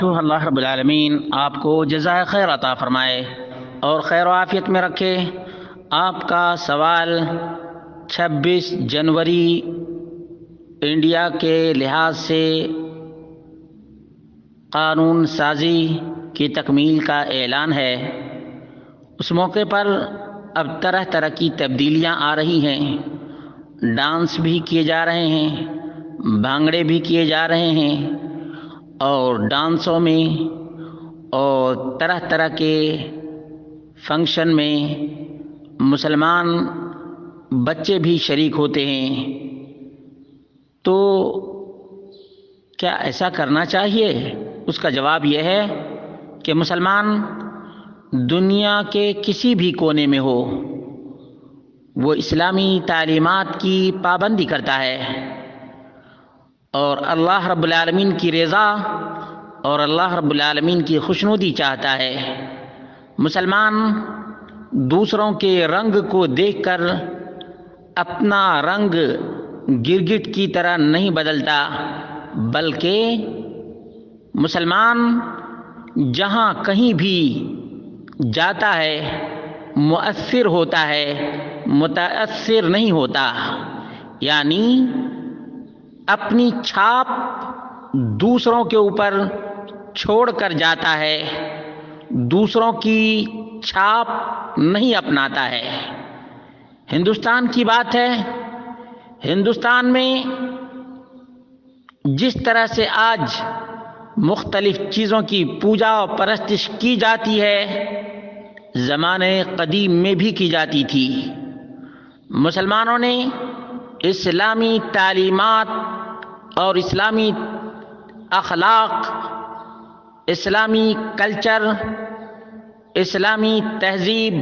اللہ رب العالمین آپ کو جزائے خیر عطا فرمائے اور خیر و عافیت میں رکھے۔ آپ کا سوال 26 جنوری انڈیا کے لحاظ سے قانون سازی کی تکمیل کا اعلان ہے۔ اس موقع پر اب طرح طرح کی تبدیلیاں آ رہی ہیں، ڈانس بھی کیے جا رہے ہیں، بھانگڑے بھی کیے جا رہے ہیں، اور ڈانسوں میں اور طرح طرح کے فنکشن میں مسلمان بچے بھی شریک ہوتے ہیں۔ تو کیا ایسا کرنا چاہیے؟ اس کا جواب یہ ہے کہ مسلمان دنیا کے کسی بھی کونے میں ہو، وہ اسلامی تعلیمات کی پابندی کرتا ہے اور اللہ رب العالمین کی رضا اور اللہ رب العالمین کی خوشنودی چاہتا ہے۔ مسلمان دوسروں کے رنگ کو دیکھ کر اپنا رنگ گرگٹ کی طرح نہیں بدلتا، بلکہ مسلمان جہاں کہیں بھی جاتا ہے مؤثر ہوتا ہے، متاثر نہیں ہوتا، یعنی اپنی چھاپ دوسروں کے اوپر چھوڑ کر جاتا ہے، دوسروں کی چھاپ نہیں اپناتا ہے۔ ہندوستان کی بات ہے، ہندوستان میں جس طرح سے آج مختلف چیزوں کی پوجا و پرستش کی جاتی ہے، زمانے قدیم میں بھی کی جاتی تھی۔ مسلمانوں نے اسلامی تعلیمات اور اسلامی اخلاق، اسلامی کلچر، اسلامی تہذیب،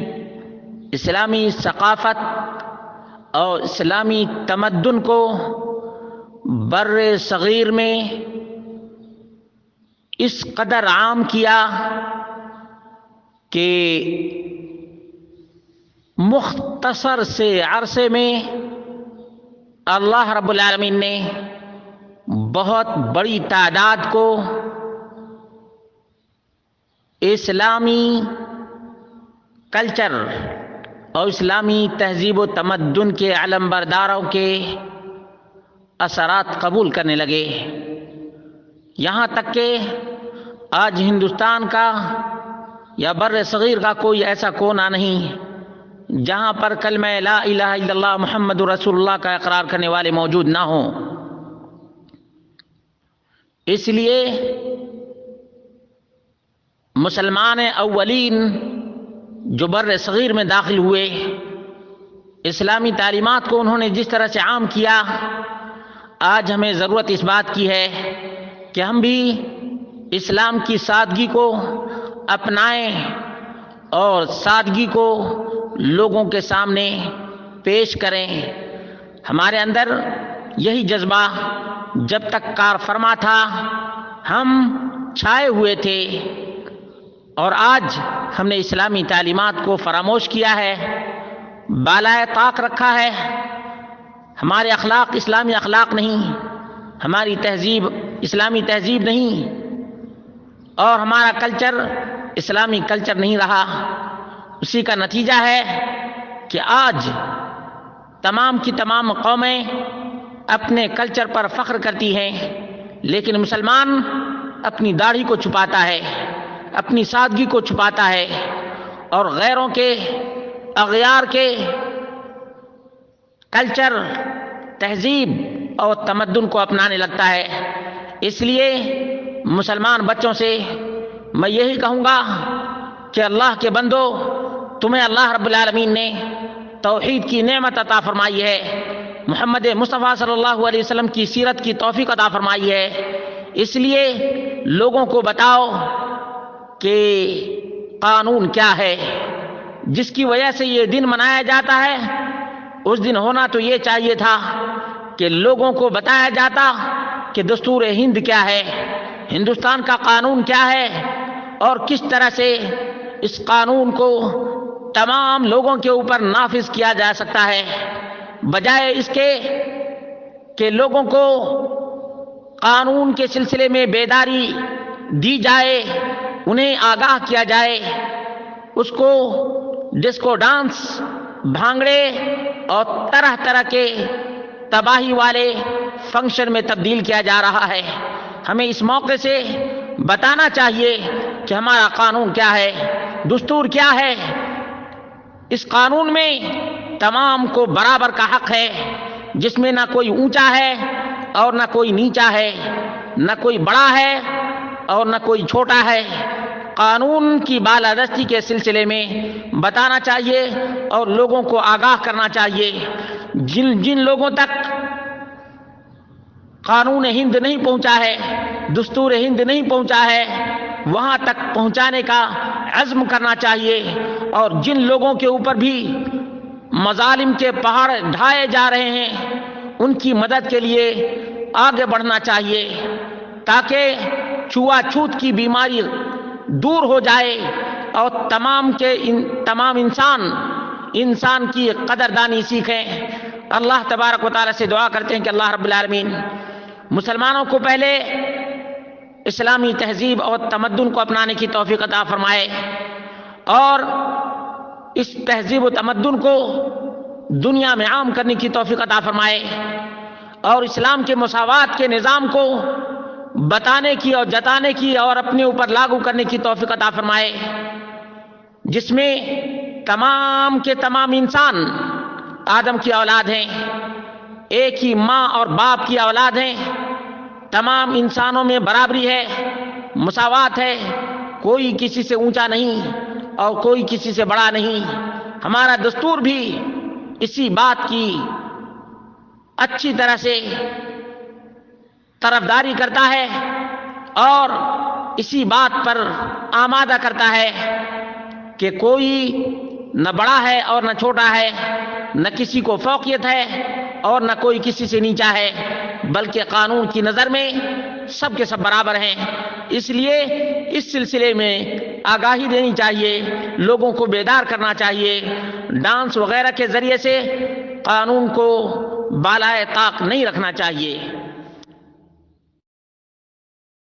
اسلامی ثقافت اور اسلامی تمدن کو بر صغیر میں اس قدر عام کیا کہ مختصر سے عرصے میں اللہ رب العالمین نے بہت بڑی تعداد کو اسلامی کلچر اور اسلامی تہذیب و تمدن کے علمبرداروں کے اثرات قبول کرنے لگے، یہاں تک کہ آج ہندوستان کا یا بر صغیر کا کوئی ایسا کونا نہیں جہاں پر کلمہ لا الہ الا اللہ محمد رسول اللہ کا اقرار کرنے والے موجود نہ ہوں۔ اس لیے مسلمان اولین جو بر صغیر میں داخل ہوئے، اسلامی تعلیمات کو انہوں نے جس طرح سے عام کیا، آج ہمیں ضرورت اس بات کی ہے کہ ہم بھی اسلام کی سادگی کو اپنائیں اور سادگی کو لوگوں کے سامنے پیش کریں۔ ہمارے اندر یہی جذبہ جب تک کار فرما تھا ہم چھائے ہوئے تھے، اور آج ہم نے اسلامی تعلیمات کو فراموش کیا ہے، بالائے طاق رکھا ہے۔ ہمارے اخلاق اسلامی اخلاق نہیں، ہماری تہذیب اسلامی تہذیب نہیں، اور ہمارا کلچر اسلامی کلچر نہیں رہا۔ اسی کا نتیجہ ہے کہ آج تمام کی تمام قومیں اپنے کلچر پر فخر کرتی ہیں، لیکن مسلمان اپنی داڑھی کو چھپاتا ہے، اپنی سادگی کو چھپاتا ہے، اور غیروں کے اغیار کے کلچر، تہذیب اور تمدن کو اپنانے لگتا ہے۔ اس لیے مسلمان بچوں سے میں یہی کہوں گا کہ اللہ کے بندو، تمہیں اللہ رب العالمین نے توحید کی نعمت عطا فرمائی ہے، محمد مصطفیٰ صلی اللہ علیہ وسلم کی سیرت کی توفیق عطا فرمائی ہے، اس لیے لوگوں کو بتاؤ کہ قانون کیا ہے جس کی وجہ سے یہ دن منایا جاتا ہے۔ اس دن ہونا تو یہ چاہیے تھا کہ لوگوں کو بتایا جاتا کہ دستور ہند کیا ہے، ہندوستان کا قانون کیا ہے، اور کس طرح سے اس قانون کو تمام لوگوں کے اوپر نافذ کیا جا سکتا ہے، بجائے اس کے کہ لوگوں کو قانون کے سلسلے میں بیداری دی جائے، انہیں آگاہ کیا جائے، اس کو ڈسکو ڈانس، بھانگڑے اور طرح طرح کے تباہی والے فنکشن میں تبدیل کیا جا رہا ہے۔ ہمیں اس موقع سے بتانا چاہیے کہ ہمارا قانون کیا ہے، دستور کیا ہے۔ اس قانون میں تمام کو برابر کا حق ہے، جس میں نہ کوئی اونچا ہے اور نہ کوئی نیچا ہے، نہ کوئی بڑا ہے اور نہ کوئی چھوٹا ہے۔ قانون کی بالادستی کے سلسلے میں بتانا چاہیے اور لوگوں کو آگاہ کرنا چاہیے۔ جن لوگوں تک قانون ہند نہیں پہنچا ہے، دستور ہند نہیں پہنچا ہے، وہاں تک پہنچانے کا عزم کرنا چاہیے، اور جن لوگوں کے اوپر بھی مظالم کے پہاڑ ڈھائے جا رہے ہیں ان کی مدد کے لیے آگے بڑھنا چاہیے، تاکہ چھوا چھوت کی بیماری دور ہو جائے اور تمام انسان کی قدردانی سیکھیں۔ اللہ تبارک و تعالیٰ سے دعا کرتے ہیں کہ اللہ رب العالمین مسلمانوں کو پہلے اسلامی تہذیب اور تمدن کو اپنانے کی توفیق عطا فرمائے، اور اس تہذیب و تمدن کو دنیا میں عام کرنے کی توفیق عطا فرمائے، اور اسلام کے مساوات کے نظام کو بتانے کی اور جتانے کی اور اپنے اوپر لاگو کرنے کی توفیق عطا فرمائے، جس میں تمام کے تمام انسان آدم کی اولاد ہیں، ایک ہی ماں اور باپ کی اولاد ہیں، تمام انسانوں میں برابری ہے، مساوات ہے، کوئی کسی سے اونچا نہیں اور کوئی کسی سے بڑا نہیں۔ ہمارا دستور بھی اسی بات کی اچھی طرح سے طرفداری کرتا ہے اور اسی بات پر آمادہ کرتا ہے کہ کوئی نہ بڑا ہے اور نہ چھوٹا ہے، نہ کسی کو فوقیت ہے اور نہ کوئی کسی سے نیچا ہے، بلکہ قانون کی نظر میں سب کے سب برابر ہیں۔ اس لیے اس سلسلے میں آگاہی دینی چاہیے، لوگوں کو بیدار کرنا چاہیے۔ ڈانس وغیرہ کے ذریعے سے قانون کو بالائے طاق نہیں رکھنا چاہیے۔